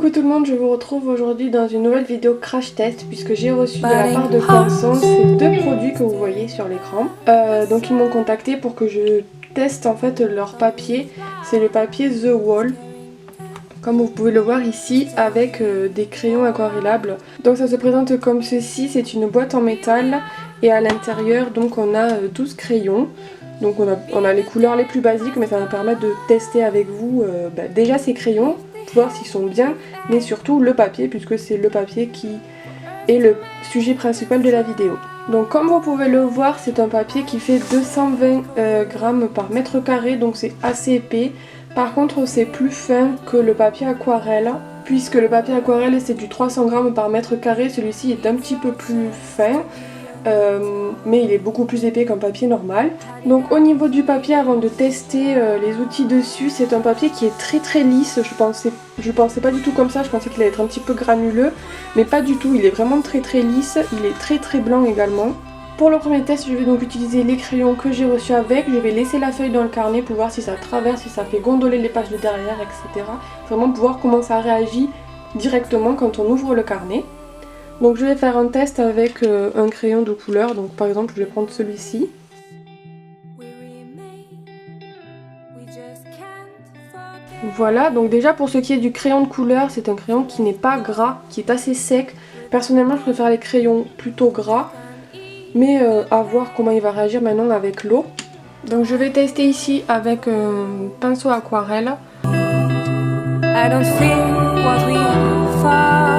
Coucou tout le monde, je vous retrouve aujourd'hui dans une nouvelle vidéo crash test puisque j'ai reçu de la part de Pinson ces deux produits que vous voyez sur l'écran. Donc ils m'ont contacté pour que je teste en fait leur papier. C'est le papier The Wall, comme vous pouvez le voir ici, avec des crayons aquarellables. Donc ça se présente comme ceci, c'est une boîte en métal et à l'intérieur donc on a 12 crayons. Donc on a les couleurs les plus basiques, mais ça va me permettre de tester avec vous déjà ces crayons, voir s'ils sont bien, mais surtout le papier, puisque c'est le papier qui est le sujet principal de la vidéo. Donc comme vous pouvez le voir, c'est un papier qui fait 220 grammes par mètre carré, donc c'est assez épais. Par contre c'est plus fin que le papier aquarelle, puisque le papier aquarelle c'est du 300 grammes par mètre carré, celui-ci est un petit peu plus fin. Mais il est beaucoup plus épais qu'un papier normal. Donc au niveau du papier, avant de tester les outils dessus, c'est un papier qui est très lisse. Je pensais pas du tout comme ça, je pensais qu'il allait être un petit peu granuleux, mais pas du tout, il est vraiment très lisse, il est très blanc également. Pour le premier test, je vais donc utiliser les crayons que j'ai reçus avec, je vais laisser la feuille dans le carnet pour voir si ça traverse, si ça fait gondoler les pages de derrière, etc. Vraiment pour voir comment ça réagit directement quand on ouvre le carnet. Donc je vais faire un test avec un crayon de couleur, donc par exemple je vais prendre celui-ci. Voilà, donc déjà pour ce qui est du crayon de couleur, c'est un crayon qui n'est pas gras, qui est assez sec. Personnellement je préfère les crayons plutôt gras, mais à voir comment il va réagir maintenant avec l'eau. Donc je vais tester ici avec un pinceau aquarelle. I don't feel what we find.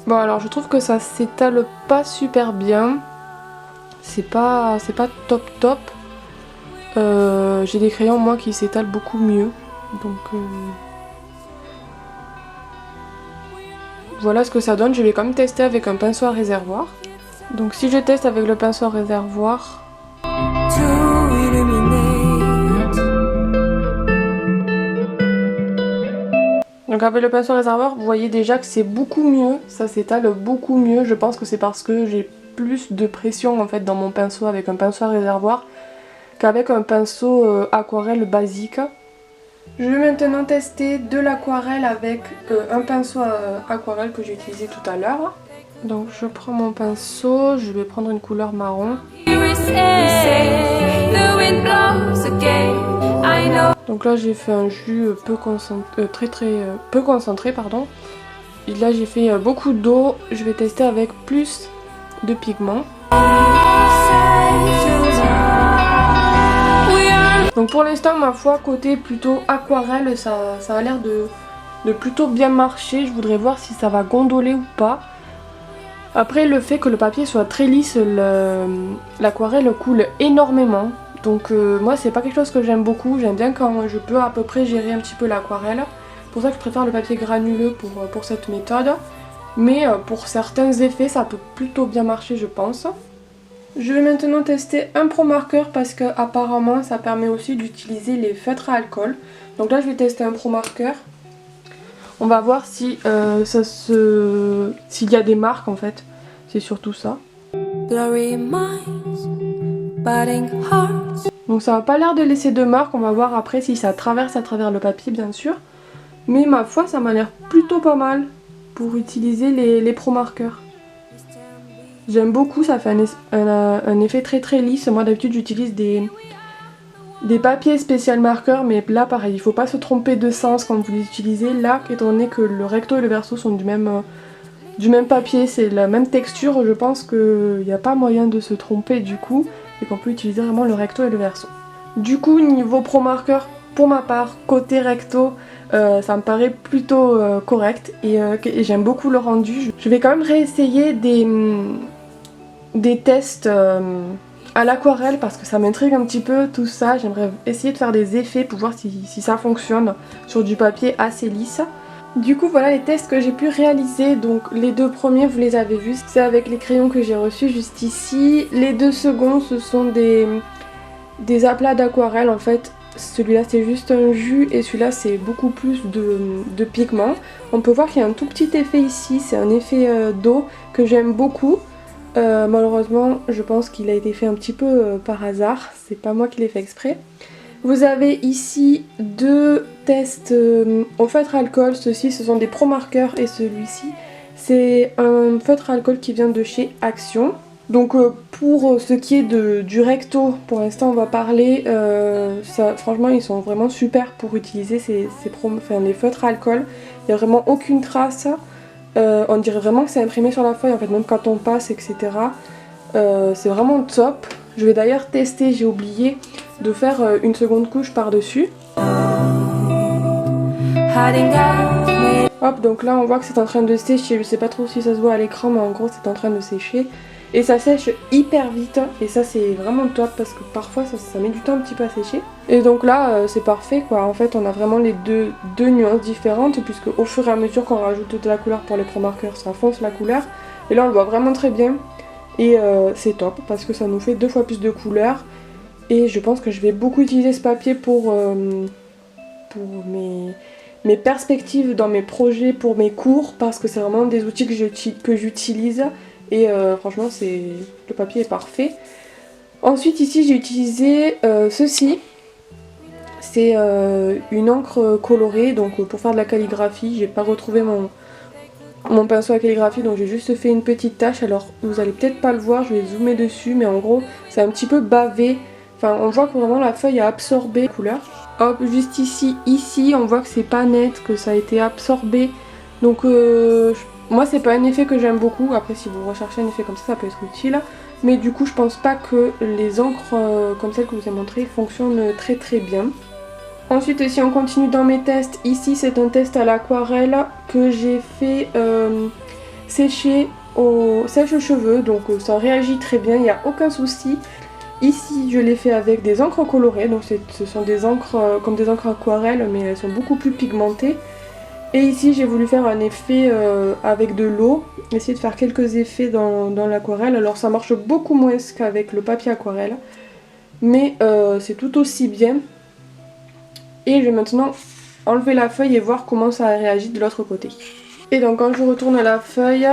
Bon alors je trouve que ça s'étale pas super bien, c'est pas top. J'ai des crayons moi qui s'étalent beaucoup mieux, donc voilà ce que ça donne. Je vais quand même tester avec un pinceau à réservoir. Donc si je teste avec le pinceau à réservoir, donc avec le pinceau réservoir, vous voyez déjà que c'est beaucoup mieux, ça s'étale beaucoup mieux. Je pense que c'est parce que j'ai plus de pression en fait dans mon pinceau avec un pinceau à réservoir qu'avec un pinceau aquarelle basique. Je vais maintenant tester de l'aquarelle avec un pinceau aquarelle que j'ai utilisé tout à l'heure. Donc je prends mon pinceau, je vais prendre une couleur marron. Donc là j'ai fait un jus peu concentré pardon. Et là j'ai fait beaucoup d'eau. Je vais tester avec plus de pigments. Donc pour l'instant ma foi côté plutôt aquarelle ça a l'air de plutôt bien marcher. Je voudrais voir si ça va gondoler ou pas. Après le fait que le papier soit très lisse, l'aquarelle coule énormément. Donc moi c'est pas quelque chose que j'aime beaucoup, j'aime bien quand je peux à peu près gérer un petit peu l'aquarelle. C'est pour ça que je préfère le papier granuleux pour cette méthode. Mais pour certains effets ça peut plutôt bien marcher je pense. Je vais maintenant tester un pro marqueur parce que apparemment ça permet aussi d'utiliser les feutres à alcool. Donc là je vais tester un pro marqueur. On va voir si s'il y a des marques en fait, c'est surtout ça. Donc ça n'a pas l'air de laisser de marques, on va voir après si ça traverse à travers le papier bien sûr. Mais ma foi ça m'a l'air plutôt pas mal pour utiliser les pro marqueurs. J'aime beaucoup, ça fait un effet très lisse. Moi d'habitude j'utilise des papiers spécial marqueurs, mais là pareil, il faut pas se tromper de sens quand vous les utilisez. Là, étant donné que le recto et le verso sont du même papier, c'est la même texture, je pense qu'il n'y a pas moyen de se tromper du coup, et qu'on peut utiliser vraiment le recto et le verso. Du coup, niveau pro marqueur, pour ma part, côté recto, ça me paraît plutôt correct, et j'aime beaucoup le rendu. Je vais quand même réessayer des tests à l'aquarelle parce que ça m'intrigue un petit peu tout ça. J'aimerais essayer de faire des effets pour voir si ça fonctionne sur du papier assez lisse. Du coup voilà les tests que j'ai pu réaliser. Donc les deux premiers vous les avez vus, c'est avec les crayons que j'ai reçus juste ici. Les deux seconds ce sont des aplats d'aquarelle en fait. Celui-là c'est juste un jus et celui-là c'est beaucoup plus de pigments. On peut voir qu'il y a un tout petit effet ici, c'est un effet d'eau que j'aime beaucoup. Malheureusement, je pense qu'il a été fait un petit peu par hasard, c'est pas moi qui l'ai fait exprès. Vous avez ici deux tests au feutre alcool, ceux-ci ce sont des pro marqueurs et celui-ci c'est un feutre alcool qui vient de chez Action. Donc pour ce qui est du recto, pour l'instant on va parler, franchement ils sont vraiment super pour utiliser les feutres alcool, il n'y a vraiment aucune trace, on dirait vraiment que c'est imprimé sur la feuille en fait, même quand on passe etc. C'est vraiment top. Je vais d'ailleurs tester, j'ai oublié de faire une seconde couche par dessus. Hop, donc là on voit que c'est en train de sécher, je sais pas trop si ça se voit à l'écran mais en gros c'est en train de sécher. Et ça sèche hyper vite et ça c'est vraiment top parce que parfois ça met du temps un petit peu à sécher. Et donc là c'est parfait quoi, en fait on a vraiment les deux nuances différentes puisque au fur et à mesure qu'on rajoute de la couleur pour les pro marqueurs ça fonce la couleur. Et là on le voit vraiment très bien et c'est top parce que ça nous fait 2 fois plus de couleurs. Et je pense que je vais beaucoup utiliser ce papier pour mes perspectives dans mes projets, pour mes cours, parce que c'est vraiment des outils que j'utilise et franchement le papier est parfait. Ensuite ici j'ai utilisé ceci, c'est une encre colorée, donc pour faire de la calligraphie. J'ai pas retrouvé mon pinceau à calligraphie donc j'ai juste fait une petite tache. Alors vous allez peut-être pas le voir, je vais zoomer dessus mais en gros c'est un petit peu bavé. Enfin on voit que vraiment la feuille a absorbé la couleur. Hop, juste ici on voit que c'est pas net, que ça a été absorbé. Donc moi c'est pas un effet que j'aime beaucoup. Après si vous recherchez un effet comme ça peut être utile. Mais du coup je pense pas que les encres comme celle que je vous ai montré fonctionnent très très bien. Ensuite si on continue dans mes tests, ici c'est un test à l'aquarelle que j'ai fait sécher au sèche-cheveux. Donc ça réagit très bien, il n'y a aucun souci. Ici je l'ai fait avec des encres colorées, donc ce sont des encres comme des encres aquarelles mais elles sont beaucoup plus pigmentées. Et ici j'ai voulu faire un effet avec de l'eau, essayer de faire quelques effets dans l'aquarelle. Alors ça marche beaucoup moins qu'avec le papier aquarelle, mais c'est tout aussi bien. Et je vais maintenant enlever la feuille et voir comment ça réagit de l'autre côté. Et donc quand je retourne la feuille,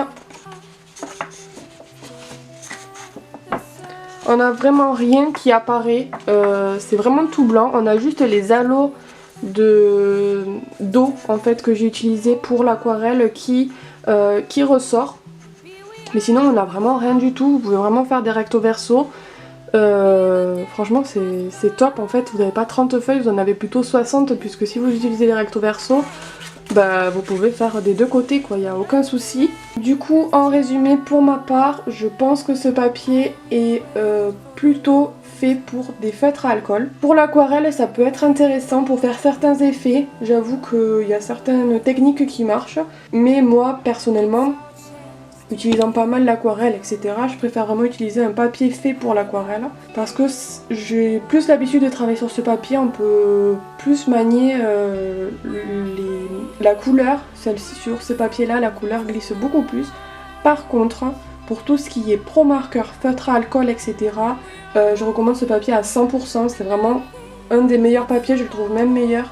on n'a vraiment rien qui apparaît, c'est vraiment tout blanc. On a juste les halos d'eau en fait que j'ai utilisé pour l'aquarelle qui ressort. Mais sinon on n'a vraiment rien du tout, vous pouvez vraiment faire des recto verso. Franchement c'est top en fait, vous n'avez pas 30 feuilles, vous en avez plutôt 60 puisque si vous utilisez les recto verso, bah vous pouvez faire des deux côtés quoi, il n'y a aucun souci. Du coup en résumé pour ma part, je pense que ce papier est plutôt fait pour des feutres à alcool. Pour l'aquarelle ça peut être intéressant pour faire certains effets, j'avoue qu'il y a certaines techniques qui marchent, mais moi personnellement, utilisant pas mal l'aquarelle etc, je préfère vraiment utiliser un papier fait pour l'aquarelle parce que j'ai plus l'habitude de travailler sur ce papier, on peut plus manier la couleur. Celle-ci sur ce papier là la couleur glisse beaucoup plus. Par contre pour tout ce qui est pro marqueur, feutre à alcool etc, je recommande ce papier à 100%, c'est vraiment un des meilleurs papiers, je le trouve même meilleur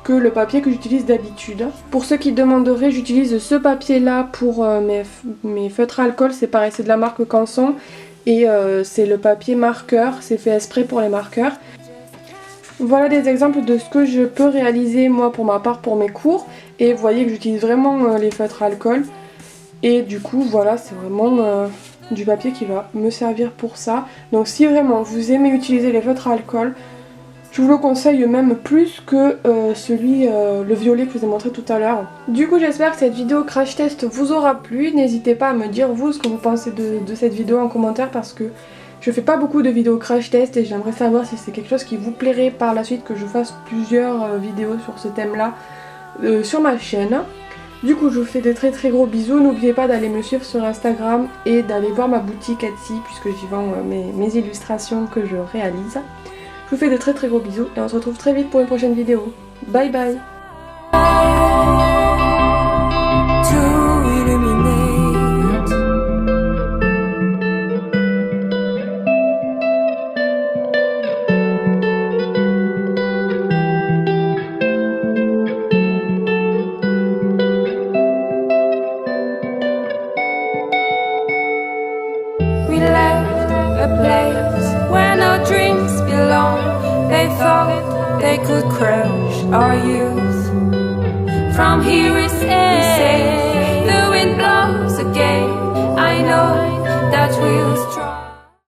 que le papier que j'utilise d'habitude. Pour ceux qui demanderaient, j'utilise ce papier là pour mes feutres à alcool, c'est pareil, c'est de la marque Canson et c'est le papier marqueur, c'est fait exprès pour les marqueurs. Voilà des exemples de ce que je peux réaliser moi pour ma part pour mes cours, et vous voyez que j'utilise vraiment les feutres à alcool et du coup voilà, c'est vraiment du papier qui va me servir pour ça. Donc si vraiment vous aimez utiliser les feutres à alcool, je vous le conseille même plus que le violet que je vous ai montré tout à l'heure. Du coup j'espère que cette vidéo crash test vous aura plu. N'hésitez pas à me dire vous ce que vous pensez de cette vidéo en commentaire parce que je fais pas beaucoup de vidéos crash test et j'aimerais savoir si c'est quelque chose qui vous plairait par la suite que je fasse plusieurs vidéos sur ce thème là sur ma chaîne. Du coup je vous fais de très très gros bisous, n'oubliez pas d'aller me suivre sur Instagram et d'aller voir ma boutique Etsy puisque j'y vends mes illustrations que je réalise. Je vous fais de très très gros bisous et on se retrouve très vite pour une prochaine vidéo. Bye bye. place where no dreams belong. They thought they could crush our youth. From here is end.